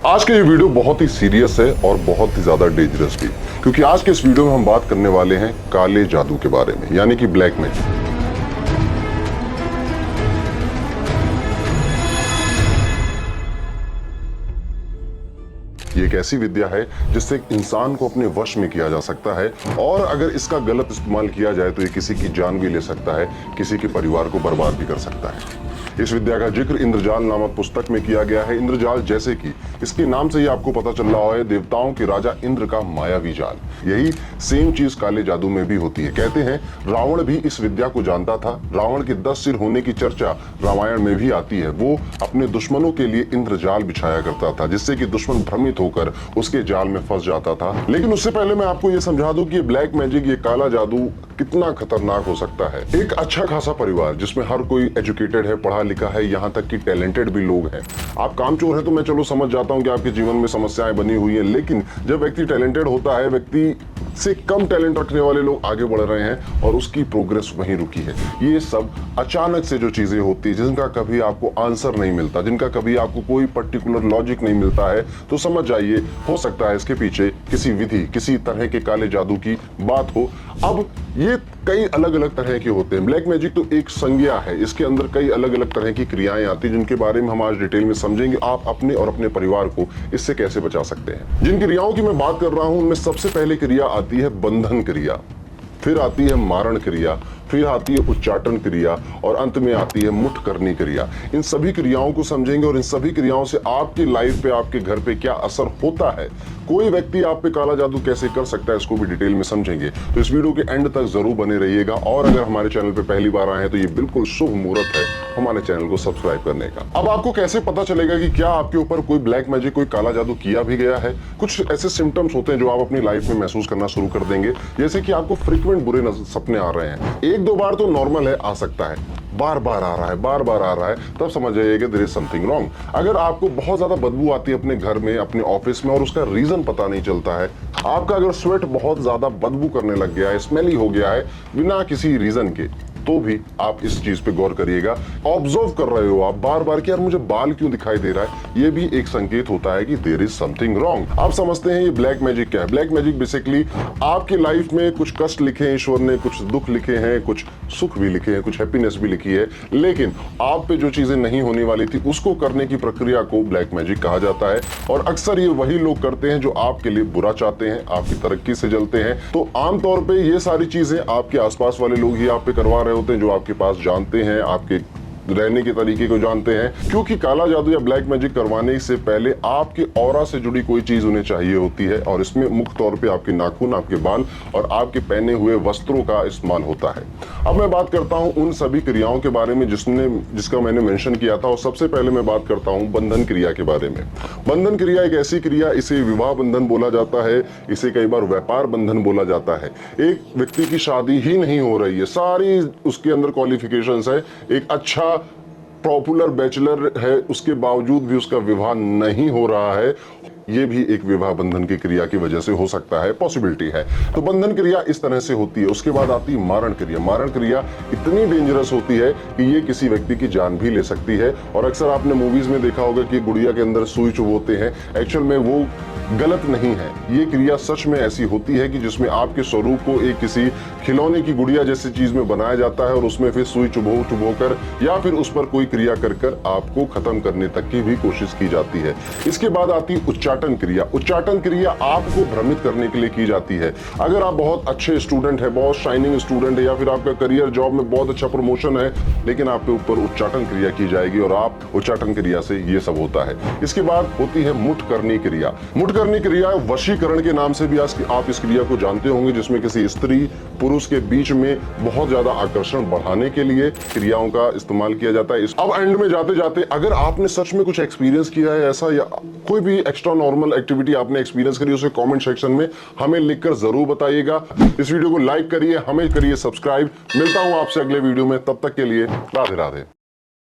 आज का ये वीडियो बहुत ही सीरियस है और बहुत ही ज्यादा डेंजरस भी, क्योंकि आज के इस वीडियो में हम बात करने वाले हैं काले जादू के बारे में, यानी कि ब्लैक मैजिक। ये एक ऐसी विद्या है जिससे एक इंसान को अपने वश में किया जा सकता है, और अगर इसका गलत इस्तेमाल किया जाए तो ये किसी की जान भी ले सकता है, किसी के परिवार को बर्बाद भी कर सकता है। इस विद्या का जिक्र इंद्रजाल नामक पुस्तक में किया गया है। इंद्रजाल जैसे कि इसके नाम से ही आपको पता चल रहा है, देवताओं के राजा इंद्र का मायावी जाल। यही सेम चीज काले जादू में भी होती है। कहते हैं रावण भी इस विद्या को जानता था। रावण के 10 सिर होने की चर्चा रामायण में भी आती है। वो अपने दुश्मनों के लिए इंद्रजाल बिछाया करता था, जिससे कि दुश्मन भ्रमित होकर उसके जाल में फंस जाता था। लेकिन उससे पहले मैं आपको ये समझा दूं कि ये ब्लैक मैजिक, ये काला जादू कितना खतरनाक हो सकता है। एक अच्छा खासा परिवार जिसमें हर कोई एजुकेटेड है, पढ़ा लिखा है, यहाँ तक कि टैलेंटेड भी लोग हैं। आप कामचोर हैं तो मैं चलो समझ जाता हूँ कि आपके जीवन में समस्याएं बनी हुई हैं, लेकिन जब व्यक्ति टैलेंटेड होता है, व्यक्ति से कम टैलेंट रखने वाले लोग आगे बढ़ रहे हैं और उसकी प्रोग्रेस वहीं रुकी है। ये सब अचानक से जो चीजें होती है, जिनका कभी आपको आंसर नहीं मिलता, जिनका कभी आपको कोई पर्टिकुलर लॉजिक नहीं मिलता है, तो समझ जाइए हो सकता है इसके पीछे किसी विधि, किसी तरह के काले जादू की बात हो। अब ये कई अलग अलग तरह के होते हैं। ब्लैक मैजिक तो एक संज्ञा है, इसके अंदर कई अलग अलग तरह की क्रियाएं आती हैं, जिनके बारे में हम आज डिटेल में समझेंगे। आप अपने और अपने परिवार को इससे कैसे बचा सकते हैं। जिन क्रियाओं की मैं बात कर रहा हूं उनमें सबसे पहले क्रिया आती है बंधन क्रिया, फिर आती है मारण क्रिया, फिर आती है उच्चाटन क्रिया, और अंत में आती है मुठ करनी क्रिया। इन सभी क्रियाओं को समझेंगे और इन सभी क्रियाओं से आपकी लाइफ पे, आपके घर पे क्या असर होता है, कोई व्यक्ति आप पे काला जादू कैसे कर सकता है, इसको भी डिटेल में समझेंगे। तो इस वीडियो के एंड तक जरूर बने रहिएगा, और अगर हमारे चैनल पे पहली बार आए हैं तो ये बिल्कुल शुभ मुहूर्त है हमारे चैनल को सब्सक्राइब करने का। अब आपको कैसे पता चलेगा कि क्या आपके ऊपर कोई ब्लैक मैजिक, कोई काला जादू किया भी गया है? कुछ ऐसे सिम्टम्स होते हैं जो आप अपनी लाइफ में महसूस करना शुरू कर देंगे, जैसे कि आपको फ्रीक्वेंट बुरे सपने आ रहे हैं। एक दो बार तो नॉर्मल है, आ सकता है, बार बार आ रहा है, बार बार आ रहा है, तब समझ जाइएगा देयर इज समथिंग रॉन्ग। अगर आपको बहुत ज्यादा बदबू आती है अपने घर में, अपने ऑफिस में, और उसका रीजन पता नहीं चलता है, आपका अगर स्वेट बहुत ज्यादा बदबू करने लग गया है, स्मेली हो गया है बिना किसी रीजन के, तो भी आप इस चीज पे गौर करिएगा। ऑब्जर्व कर रहे हो आप बार बार कि यार मुझे बाल क्यों दिखाई दे रहा है, ये भी एक संकेत होता है कि देयर इज समथिंग रॉन्ग। आप समझते हैं ये ब्लैक मैजिक क्या है? ब्लैक मैजिक बेसिकली आपकी लाइफ में कुछ कष्ट लिखे हैं ईश्वर ने, कुछ दुख लिखे हैं, कुछ सुख भी लिखे हैं, कुछ हैप्पीनेस भी लिखी है, लेकिन आप पे जो चीजें नहीं होने वाली थी उसको करने की प्रक्रिया को ब्लैक मैजिक कहा जाता है। और अक्सर ये वही लोग करते हैं जो आपके लिए बुरा चाहते हैं, आपकी तरक्की से जलते हैं। तो आमतौर पर ये सारी चीजें आपके आसपास वाले लोग ही आप पे करवा रहे होते हैं, जो आपके पास जानते हैं, आपके रहने के तरीके को जानते हैं। क्योंकि काला जादू या ब्लैक मैजिक करवाने से पहले आपके ऑरा से जुड़ी कोई चीज उन्हें चाहिए होती है, और इसमें मुख्य तौर पे आपके नाखून, आपके बाल और आपके पहने हुए वस्त्रों का इस्तेमाल होता है। अब मैं बात करता हूं उन सभी क्रियाओं के बारे में जिसका मैंने मेंशन किया था, और सबसे पहले मैं बात करता हूं बंधन क्रिया के बारे में। बंधन क्रिया एक ऐसी क्रिया, इसे विवाह बंधन बोला जाता है, इसे कई बार व्यापार बंधन बोला जाता है। एक व्यक्ति की शादी ही नहीं हो रही है, सारी उसके अंदर क्वालिफिकेशंस है, एक अच्छा पॉपुलर बैचलर है, उसके बावजूद भी उसका विवाह नहीं हो रहा है, ये भी एक विवाह बंधन की क्रिया की वजह से हो सकता है, पॉसिबिलिटी है। तो बंधन क्रिया इस तरह से होती है। उसके बाद आती है मारण क्रिया। मारण क्रिया इतनी डेंजरस होती है कि ये किसी व्यक्ति की जान भी ले सकती है, और अक्सर आपने मूवीज में देखा होगा कि गुड़िया के अंदर सुई चुभोते हैं। एक्चुअल में वो गलत नहीं है, ये क्रिया सच में ऐसी होती है कि जिसमें आपके स्वरूप को एक किसी खिलौने की गुड़िया जैसी चीज में बनाया जाता है, और उसमें फिर सुई चुभोकर या फिर उस पर कोई क्रिया कर आपको खत्म करने तक की भी कोशिश की जाती है। इसके बाद आती है उच्चाटन क्रिया। उच्चाटन क्रिया आपको भ्रमित करने के लिए की जाती है। अगर आप बहुत अच्छे स्टूडेंट है, बहुत शाइनिंग स्टूडेंट है, या फिर आपका करियर जॉब में बहुत अच्छा प्रमोशन है, लेकिन आपके ऊपर उच्चाटन क्रिया की जाएगी और आप उच्चाटन क्रिया से ये सब होता है। इसके बाद होती है मुठ करनी क्रिया। मुठ करनी क्रिया वशीकरण के नाम से भी आप इस क्रिया को जानते होंगे, जिसमें किसी स्त्री पुरुष के बीच में बहुत ज्यादा आकर्षण बढ़ाने के लिए क्रियाओं का इस्तेमाल किया जाता है। अब एंड में जाते जाते अगर आपने सच में कुछ एक्सपीरियंस किया है ऐसा, या कोई भी एक्स्ट्रा नॉर्मल एक्टिविटी आपने एक्सपीरियंस करी, उसे कमेंट सेक्शन में हमें लिखकर जरूर बताइएगा। इस वीडियो को लाइक करिए, हमें करिए सब्सक्राइब। मिलता हूं आपसे अगले वीडियो में, तब तक के लिए राधे राधे।